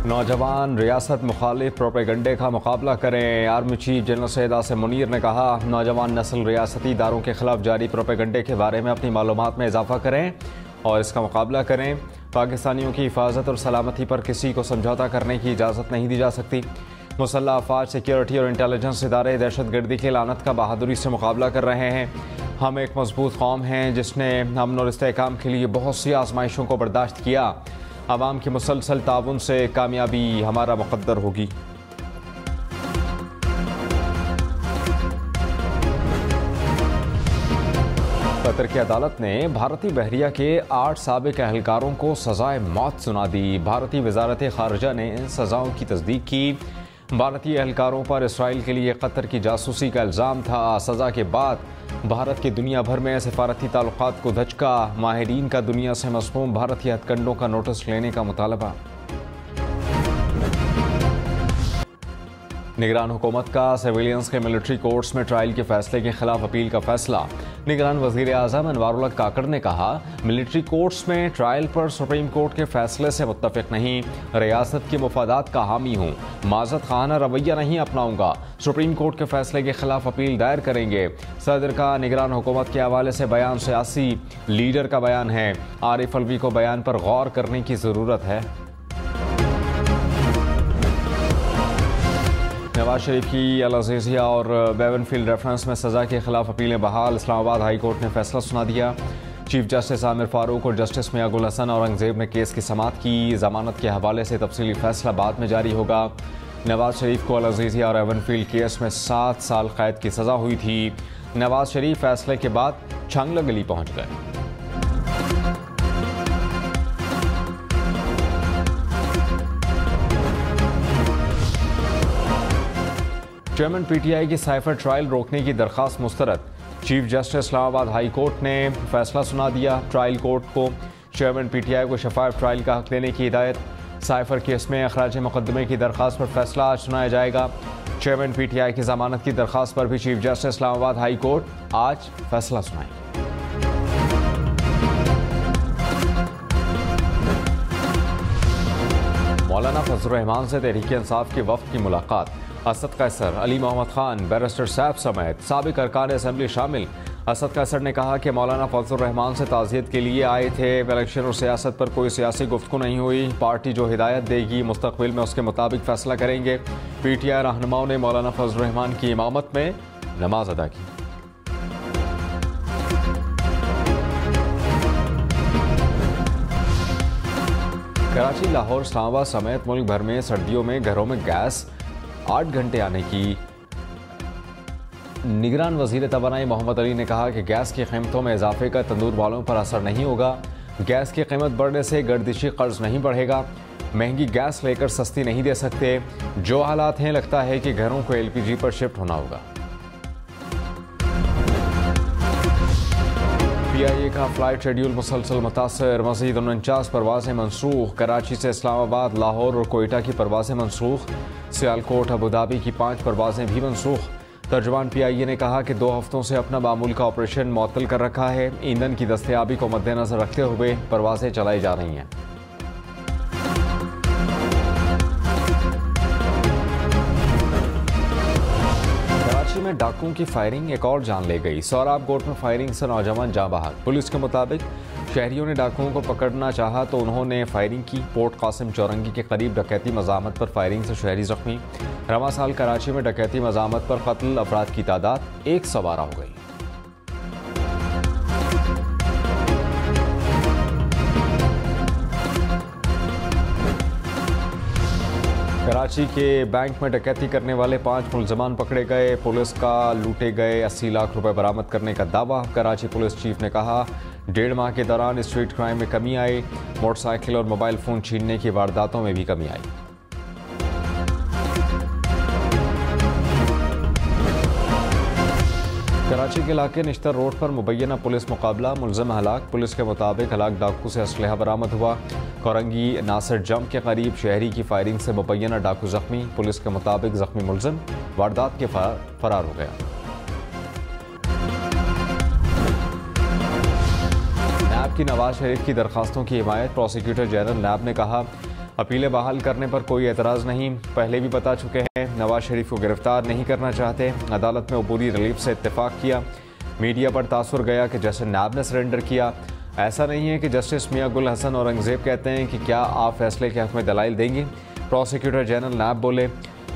नौजवान रियासत मुखालिफ प्रोपेगंडे का मुकाबला करें। Army chief general Syed Asim Munir ने कहा, नौजवान नस्ल रियासती इदारों के खिलाफ जारी प्रोपेगंडे के बारे में अपनी मालूमात में इजाफा करें और इसका मुकाबला करें। पाकिस्तानियों की हिफाजत और सलामती पर किसी को समझौता करने की इजाज़त नहीं दी जा सकती। मुसल्लह अफवाज, सिक्योरिटी और इंटेलिजेंस इदारे दहशतगर्दी की लानत का बहादुरी से मुकाबला कर रहे हैं। हम एक मजबूत कौम हैं जिसने अमन और इस्तेहकाम के लिए बहुत सी आजमाइशों को बर्दाश्त किया। अवाम की मुसलसल ताउन से कामयाबी हमारा मुकद्दर होगी। कतर की अदालत ने भारतीय बहरिया के 8 साबिक अहलकारों को सजाए मौत सुना दी। भारतीय वजारत खारजा ने सजाओं की तस्दीक की। भारतीय एहलकारों पर इसराइल के लिए कतर की जासूसी का इल्ज़ाम था। सज़ा के बाद भारत के दुनिया भर में सफारती ताल्लुकात को धचका। माहिरीन का दुनिया से मसमूम भारतीय हथकंडों का नोटिस लेने का मुतालबा। निगरान हुकूमत का सिविलियंस के मिलिट्री कोर्ट्स में ट्रायल के फैसले के खिलाफ अपील का फैसला। निगरान वज़ीर आज़म अनवारुल्लाह काकड़ ने कहा, मिलिट्री कोर्ट्स में ट्रायल पर सुप्रीम कोर्ट के फैसले से मुत्तफिक नहीं। रियासत के मुफादात का हामी हूँ, माज़त खाना रवैया नहीं अपनाऊंगा। सुप्रीम कोर्ट के फैसले के खिलाफ अपील दायर करेंगे। सदर का निगरान हुकूमत के हवाले से बयान सियासी लीडर का बयान है। आरिफ अलवी को बयान पर गौर करने की ज़रूरत है। नवाज शरीफ की अल-अज़ीज़िया और बेवनफील्ड रेफरेंस में सज़ा के खिलाफ अपीलें बहाल। इस्लामाबाद हाई कोर्ट ने फैसला सुना दिया। चीफ जस्टिस आमिर फारूक और जस्टिस मियां गुल हसन औरंगजेब ने केस की समाअत की। जमानत के हवाले से तफसीली फैसला बाद में जारी होगा। नवाज शरीफ को अल-अज़ीज़िया और बेवनफील्ड केस में 7 साल कैद की सज़ा हुई थी। नवाज शरीफ फैसले के बाद छांगला गली पहुंच गए। चेयरमैन पीटीआई की साइफर ट्रायल रोकने की दरख्वास्त मुस्तरद। Chief justice Islamabad high court ने फैसला सुना दिया। ट्रायल कोर्ट को चेयरमैन पीटीआई को शफाफ ट्रायल का हक देने की हिदायत। साइफर केस में अखराज मुकदमे की दरख्वास्त पर फैसला आज सुनाया जाएगा। चेयरमैन पीटीआई की जमानत की दरख्वास्त पर भी chief justice Islamabad high court आज फैसला सुनाएगी। मौलाना फजलुर रहमान से तहरीक इंसाफ के वफ्द की मुलाकात। असद कैसर, अली मोहम्मद खान, बैरिस्टर सैफ समेत साबिक अरकान असेंबली शामिल। असद कैसर ने कहा कि मौलाना फजलुर रहमान से ताज़ियत के लिए आए थे। इलेक्शन और सियासत पर कोई सियासी गुफ्तगू नहीं हुई। पार्टी जो हिदायत देगी मुस्तकबिल में उसके मुताबिक फैसला करेंगे। पीटीआई रहनुमाओं ने मौलाना फजलुर रहमान की इमामत में नमाज अदा की। कराची, लाहौर, इस्लामाबाद समेत मुल्क भर में सर्दियों में घरों में गैस 8 घंटे आने की। निगरान वज़ीर तवानाई मोहम्मद अली ने कहा कि गैस की कीमतों में इजाफे का तंदूर वालों पर असर नहीं होगा। गैस की कीमत बढ़ने से गर्दिशी कर्ज नहीं बढ़ेगा। महंगी गैस लेकर सस्ती नहीं दे सकते। जो हालात हैं, लगता है कि घरों को एलपीजी पर शिफ्ट होना होगा। पीआईए का फ्लाइट शेड्यूल मुसलसल मुतासर। मज़ीद 49 परवाज़ें मनसूख। कराची से इस्लामाबाद, लाहौर और कोयटा की परवाज़ें मनसूख। सियालकोट, अबूधाबी की 5 परवाज़ें भी मनसूख। तर्जुमान पीआईए ने कहा कि 2 हफ्तों से अपना मामूल का ऑपरेशन मुअत्तल कर रखा है। ईंधन की दस्तयाबी को मद्देनजर रखते हुए परवाज़ें चलाई जा रही हैं। कराची में डाकुओं की फायरिंग एक और जान ले गई। सोहराब कोट में फायरिंग से नौजवान जाँ बहक। पुलिस के मुताबिक शहरियों ने डाकुओं को पकड़ना चाहा तो उन्होंने फायरिंग की। पोर्ट कासिम चौरंगी के करीब डकैती मज़ामत पर फायरिंग से शहरी जख्मी। रवा साल कराची में डकैती मज़ामत पर कत्ल अफराद की तादाद 112 हो गई। कराची के बैंक में डकैती करने वाले 5 मुलजमान पकड़े गए। पुलिस का लूटे गए 80 लाख रुपए बरामद करने का दावा। कराची पुलिस चीफ ने कहा, 1.5 माह के दौरान स्ट्रीट क्राइम में कमी आई। मोटरसाइकिल और मोबाइल फ़ोन छीनने की वारदातों में भी कमी आई। कराची के इलाके निश्तर रोड पर मुबैना पुलिस मुकाबला। मुलजिम हलाक। पुलिस के मुताबिक हलाक डाकू से असलहा बरामद हुआ। कोरंगी नासिर जम के करीब शहरी की फायरिंग से मुबैना डाकू जख्मी। पुलिस के मुताबिक जख्मी मुलजिम वारदात के फरार हो गया। नैब की नवाज शरीफ की दरखास्तों की हिमायत। प्रोसिक्यूटर जनरल नैब ने कहा, अपीलें बहाल करने पर कोई एतराज़ नहीं, पहले भी बता चुके हैं। नवाज शरीफ को गिरफ्तार नहीं करना चाहते, अदालत में अबूरी रिलीफ से इत्तेफाक किया। मीडिया पर तासुर गया कि जस्टिस नाब ने सरेंडर किया। ऐसा नहीं है कि जस्टिस मियां गुल हसन औरंगजेब कहते हैं कि क्या आप फैसले के हक़ में दलाइल देंगे। प्रोसिक्यूटर जनरल नाब बोले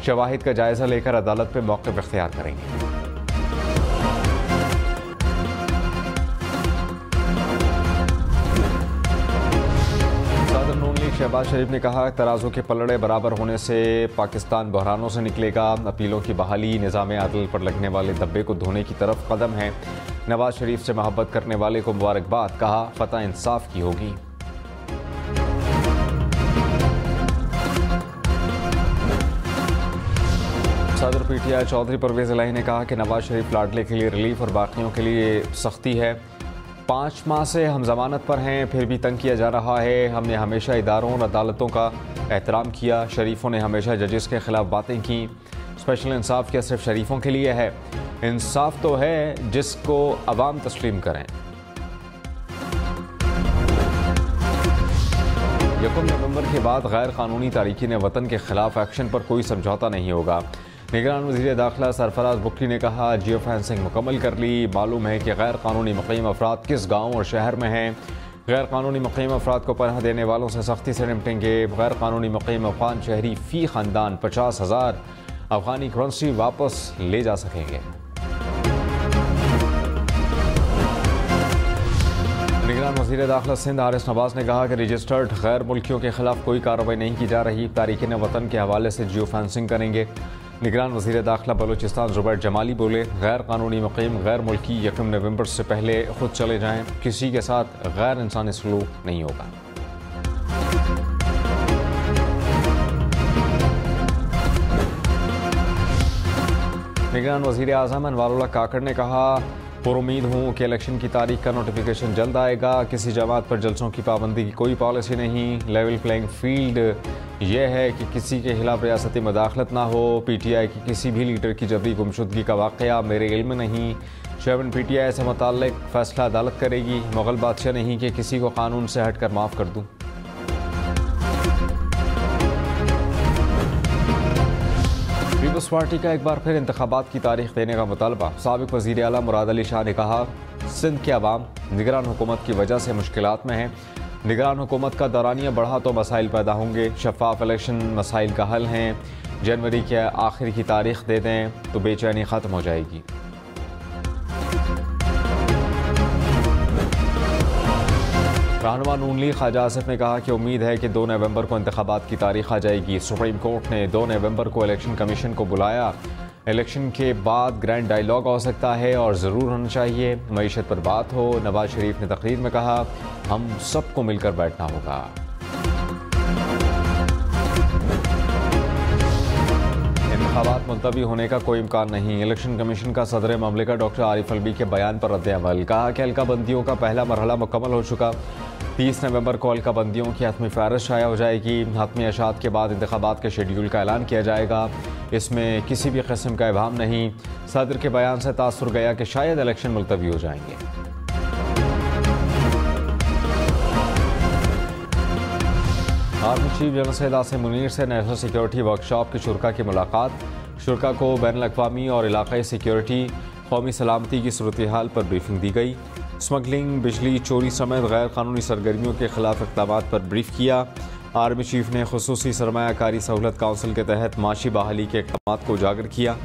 शवाहिद का जायज़ा लेकर अदालत में मौक़िफ़ इख्तियार करेंगे। शहबाज शरीफ ने कहा तराजू के पलड़े बराबर होने से पाकिस्तान बहरानों से निकलेगा। अपीलों की बहाली निज़ाम अदल पर लगने वाले धब्बे को धोने की तरफ कदम है। नवाज शरीफ से मोहब्बत करने वाले को मुबारकबाद, कहा फतह इंसाफ की होगी। सदर पीटीआई चौधरी परवेज इलाही ने कहा कि नवाज शरीफ लाडले के लिए रिलीफ और बाकियों के लिए सख्ती है। 5 माह से हम जमानत पर हैं, फिर भी तंग किया जा रहा है। हमने हमेशा इदारों और अदालतों का एहतराम किया। शरीफों ने हमेशा जजेस के खिलाफ बातें की। स्पेशल इंसाफ क्या सिर्फ शरीफों के लिए है? इंसाफ तो है जिसको अवाम तस्लीम करें। 1 नवंबर के बाद गैर कानूनी तारीकीन वतन के खिलाफ एक्शन पर कोई समझौता नहीं होगा। निगरान वज़ीर दाखिला सरफराज बुक्की ने कहा जियो फेंसिंग मुकम्मल कर ली। मालूम है कि गैर कानूनी मुक़ीम अफराद किस गाँव और शहर में हैं। गैर कानूनी मुक़ीम अफराद को पनाह देने वालों से सख्ती से निपटेंगे। गैर कानूनी मुक़ीम अफ़गान शहरी फ़ी ख़ानदान 50,000 अफ़गानी करेंसी वापस ले जा सकेंगे। निगरान वज़ीर दाखिला सिंध हारिस नवाज ने कहा कि रजिस्टर्ड गैर मुल्कियों के खिलाफ कोई कार्रवाई नहीं की जा रही। तारीकीन वतन के हवाले से जियो फेंसिंग करेंगे। निगरान वज़ीर दाखिला बलूचिस्तान ज़ुबैर जमाली बोले गैर कानूनी मुक़ीम गैर मुल्की 1 नवंबर से पहले खुद चले जाएं। किसी के साथ गैर इंसानी सलूक नहीं होगा। निगरान वज़ीर आज़म अनवारुल्लाह काकड़ ने कहा पुरुमीद हूँ कि इलेक्शन की तारीख का नोटिफिकेशन जल्द आएगा। किसी जमात पर जलसों की पाबंदी की कोई पॉलिसी नहीं। लेवल प्लेइंग फील्ड यह है कि किसी के खिलाफ रियासती मदाखलत ना हो। पीटीआई की किसी भी लीडर की जबरी गुमशुदगी का वाक़या मेरे इल्म में नहीं। चेयरमैन पीटीआई से मुताल्लिक फैसला अदालत करेगी। मुगल बादशाह नहीं कि किसी को कानून से हट कर माफ़ कर दूँ। पीपल्स पार्टी का एक बार फिर इंतखाबात की तारीख देने का मुतालबा। साबिक वज़ीर आला मुराद अली शाह ने कहा सिंध के अवाम निगरान हुकूमत की वजह से मुश्किलात में है। निगरान हुकूमत का दौरानिया बढ़ा तो मसाइल पैदा होंगे। शफाफ इलेक्शन मसाइल का हल हैं। जनवरी के आखिर की तारीख दे दें तो बेचैनी ख़त्म हो जाएगी। रहनुमा नून लीग ख्वाजा आसिफ ने कहा कि उम्मीद है कि 2 नवंबर को इंतखाबात की तारीख आ जाएगी। सुप्रीम कोर्ट ने 2 नवंबर को इलेक्शन कमीशन को बुलाया। इलेक्शन के बाद ग्रैंड डायलॉग हो सकता है और ज़रूर होना चाहिए। मईशत पर बात हो। नवाज शरीफ ने तकरीर में कहा हम सबको मिलकर बैठना होगा। इंतखाबात मुलतवी होने का कोई इम्कान नहीं। इलेक्शन कमीशन का सदर ममलिकत डॉक्टर आरिफ अलवी के बयान पर रद्द-ए-अमल। कहा कि हल्का बंदियों का पहला मरहला मुकम्मल हो चुका। 30 नवंबर को हल्का बंदियों की हतमी फ़हरिस्त शाया हो जाएगी। हतमी अशात के बाद इंतखाबात के शेड्यूल का ऐलान किया जाएगा। इसमें किसी भी किस्म का इबाहम नहीं। सदर के बयान से तासुर गया कि शायद इलेक्शन मुलतवी हो जाएंगे। Army chief general Syed Asim Munir से नेशनल सिक्योरिटी वर्कशॉप के शुरा की मुलाकात। शुरा को बैनुल-अक़वामी और इलाक़ाई सिक्योरिटी कौमी सलामती की सूरत हाल पर ब्रीफिंग दी गई। स्मगलिंग, बिजली चोरी समेत गैर कानूनी सरगर्मियों के खिलाफ इक़दामात पर ब्रीफ किया। आर्मी चीफ ने खुसूसी सरमायाकारी सहूलत काउंसिल के तहत माशी बहाली के इक़दामात को उजागर किया।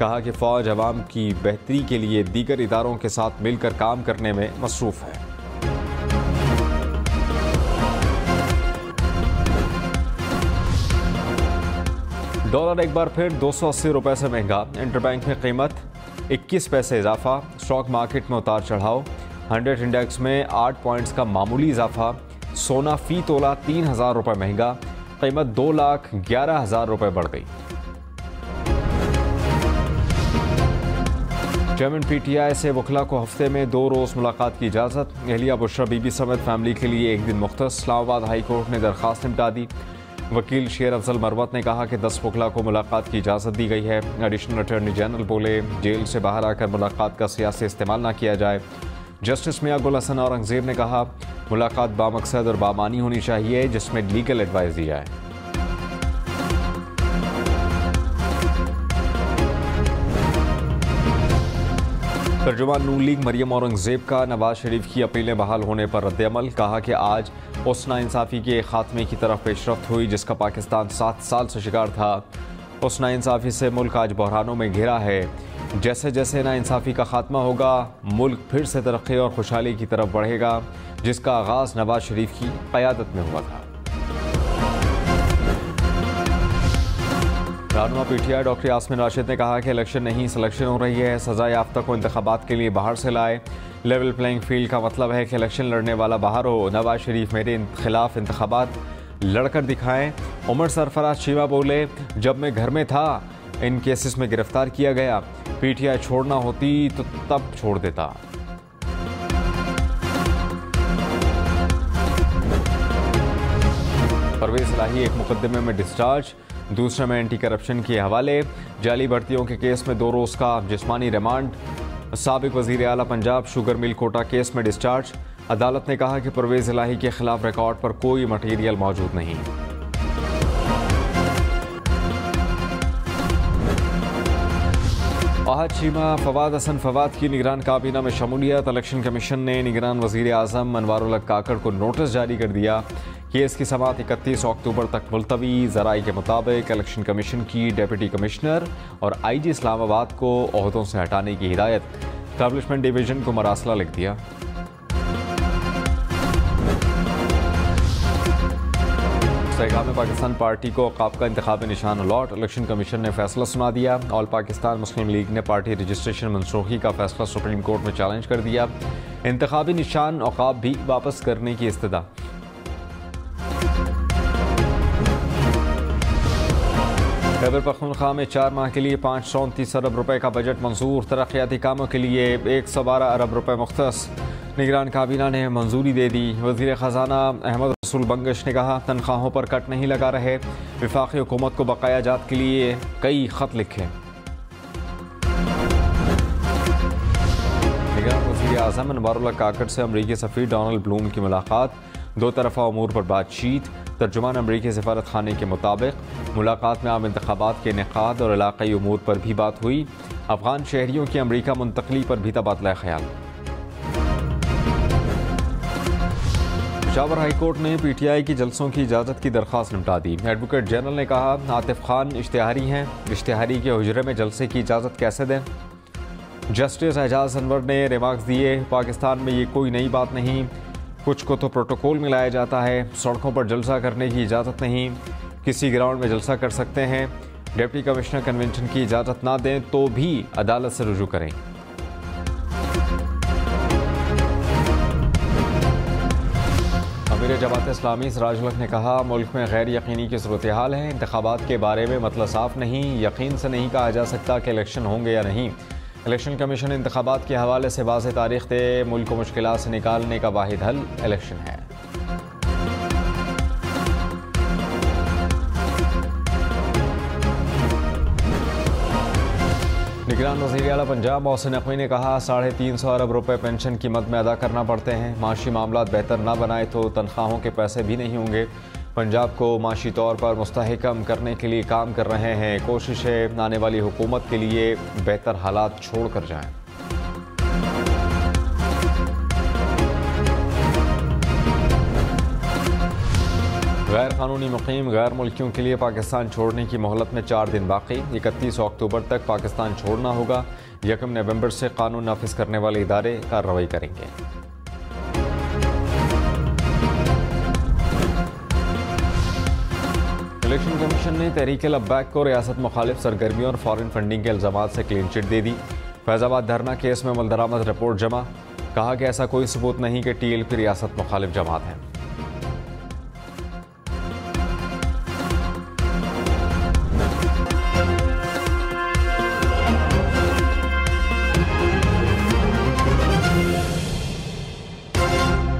कहा कि फ़ौज अवाम की बेहतरी के लिए दीगर इदारों के साथ मिलकर काम करने में मसरूफ़ है। डॉलर एक बार फिर 280 रुपये से महंगा। इंटरबैंक में कीमत 21 पैसे इजाफा। स्टॉक मार्केट में उतार चढ़ाव। 100 इंडेक्स में 8 पॉइंट्स का मामूली इजाफा। सोना फी तोला 3,000 रुपये महंगा। कीमत 2,11,000 रुपये बढ़ गई। चेयरमैन पीटीआई से वकला को हफ्ते में 2 रोज़ मुलाकात की इजाज़त। एहलिया बुशरा बीबी समेत फैमिली के लिए एक दिन मुख्तस। इस्लामाबाद हाई कोर्ट ने दरख्वास्त निपटा दी। वकील शेर अफजल मरवत ने कहा कि 10 वकला को मुलाकात की इजाज़त दी गई है। एडिशनल अटॉर्नी जनरल बोले जेल से बाहर आकर मुलाकात का सियासी इस्तेमाल ना किया जाए। जस्टिस मियां गुल हसन औरंगजेब ने कहा, मुलाकात बामकसद और बामानी होनी चाहिए जिसमें लीगल एडवाइस दी जाए। तर्जुमान नून लीग मरियम औरंगजेब का नवाज शरीफ की अपीलें बहाल होने पर रद्द-ए-अमल। कहा कि आज उस नाइंसाफ़ी के खात्मे की तरफ पेशरफ्त हुई जिसका पाकिस्तान 7 साल से शिकार था। उस नाइंसाफ़ी से मुल्क आज बहरानों में घिरा है। जैसे जैसे नाइंसाफ़ी का खात्मा होगा, मुल्क फिर से तरक्की और खुशहाली की तरफ बढ़ेगा, जिसका आगाज़ नवाज शरीफ की क़यादत में हुआ था। रहनुमा पीटीआई डॉक्टर यास्मीन राशिद ने कहा कि इलेक्शन नहीं सिलेक्शन हो रही है। सज़ा याफ्ता को इंतखाबात के लिए बाहर से लाए। लेवल प्लेइंग फील्ड का मतलब है कि इलेक्शन लड़ने वाला बाहर हो। नवाज शरीफ मेरे खिलाफ इंतखाबात लड़कर दिखाएं। उमर सरफराज चीमा बोले, जब मैं घर में था इन केसेस में गिरफ्तार किया गया। पीटीआई छोड़ना होती तो तब छोड़ देता। परवेज इलाही एक मुकदमे में डिस्चार्ज, दूसरे में एंटी करप्शन के हवाले। जाली भर्तियों के केस में 2 रोज़ का जिस्मानी रिमांड। साबिक वज़ीर आला Punjab sugar mill quota case में डिस्चार्ज। अदालत ने कहा कि परवेज इलाही के खिलाफ रिकॉर्ड पर कोई मटीरियल मौजूद नहीं। आहद चीमा फवाद हसन फवाद की निगरान काबीना में शमूलियत। इलेक्शन कमीशन ने निगरान वज़ीर आज़म अनवारुल हक काकड़ को नोटिस जारी कर दिया। केस की समाअत 31 अक्टूबर तक मुलतवी। ज़राई के मुताबिक इलेक्शन कमीशन की डिप्टी कमिश्नर और IG इस्लामाबाद को ओहदों से हटाने की हिदायत। एस्टैब्लिशमेंट डिवीजन को मरासला लिख दिया। सहगाम पाकिस्तान पार्टी को औकाफ का इंतखाबी निशान अलॉट। इलेक्शन कमीशन ने फैसला सुना दिया। ऑल पाकिस्तान मुस्लिम लीग ने पार्टी रजिस्ट्रेशन मनसूखी का फैसला सुप्रीम कोर्ट में चैलेंज कर दिया। इंतखाबी निशान औकाफ भी वापस करने की इस्तदा। खैबर पख्तूनख्वा में 4 माह के लिए 529 अरब रुपए का बजट मंजूर। तरक्याती कामों के लिए 112 अरब रुपए मुख्तस। निगरान काबीना ने मंजूरी दे दी। वज़ीर ख़जाना अहमद रसूल बंगश ने कहा, तनख्वाहों पर कट नहीं लगा रहे। वफाकी हुकूमत को बकाया जात के लिए कई ख़त लिखे। निगरान वज़ीर आज़म अनवारुल हक काकड़ से अमरीकी सफ़ीर डोनाल्ड ब्लूम की मुलाकात। 2 तरफ़ा अमूर पर बातचीत। तर्जुमान अमरीकी सफारत खाने के मुताबिक मुलाकात में आम इंतखाबात के इनेकाद और इलाक़ाई उमूर पर भी बात हुई। अफगान शहरियों की अमरीका मुंतकली पर भी तबादला ख्याल। पेशावर हाई कोर्ट ने PTI की जलसों की इजाज़त की दरख्वास्त निपटा दी। एडवोकेट जनरल ने कहा, आतिफ खान इश्तिहारी हैं, इश्तिहारी के हुजरे में जलसे की इजाज़त कैसे दें। जस्टिस एजाज अनवर ने रिमार्क्स दिए, पाकिस्तान में ये कोई नई बात नहीं, कुछ को तो प्रोटोकॉल में लाया जाता है। सड़कों पर जलसा करने की इजाज़त नहीं, किसी ग्राउंड में जलसा कर सकते हैं। डिप्टी कमिश्नर कन्वेंशन की इजाज़त ना दें तो भी अदालत से रुजू करें। अमीर जमात इस्लामी सिराजुल हक ने कहा, मुल्क में गैर यकीनी की सूरत हाल है। इंतखाबात के बारे में मतलब साफ नहीं, यकीन से नहीं कहा जा सकता कि इलेक्शन होंगे या नहीं। इलेक्शन कमीशन इंतखाबात के हवाले से वाज़ेह तारीख दे। मुल्क को मुश्किलात से निकालने का वाहिद हल इलेक्शन है। निगरान वज़ीर आला पंजाब मोहसिन नकवी ने कहा, 350 अरब रुपए पेंशन की मद में अदा करना पड़ते हैं। माशी मामलात बेहतर ना बनाए तो तनख्वाहों के पैसे भी नहीं होंगे। पंजाब को माशी तौर पर मुस्तहकम करने के लिए काम कर रहे हैं। कोशिश है आने वाली हुकूमत के लिए बेहतर हालात छोड़ कर जाएं। गैर कानूनी मुकीम गैर मुल्कियों के लिए पाकिस्तान छोड़ने की मोहलत में 4 दिन बाकी। 31 अक्टूबर तक पाकिस्तान छोड़ना होगा। 1 नवंबर से कानून नाफिज करने वाले इदारे कार्रवाई करेंगे। इलेक्शन कमीशन ने तहरीक लब्बैक को रियासत मुखालिफ सरगर्मियों और फॉरेन फंडिंग के इल्जाम से क्लीन चिट दे दी। फैजाबाद धरना केस में मुलदरामद रिपोर्ट जमा। कहा कि ऐसा कोई सबूत नहीं कि TLP रियासत मुखालिफ जमात है।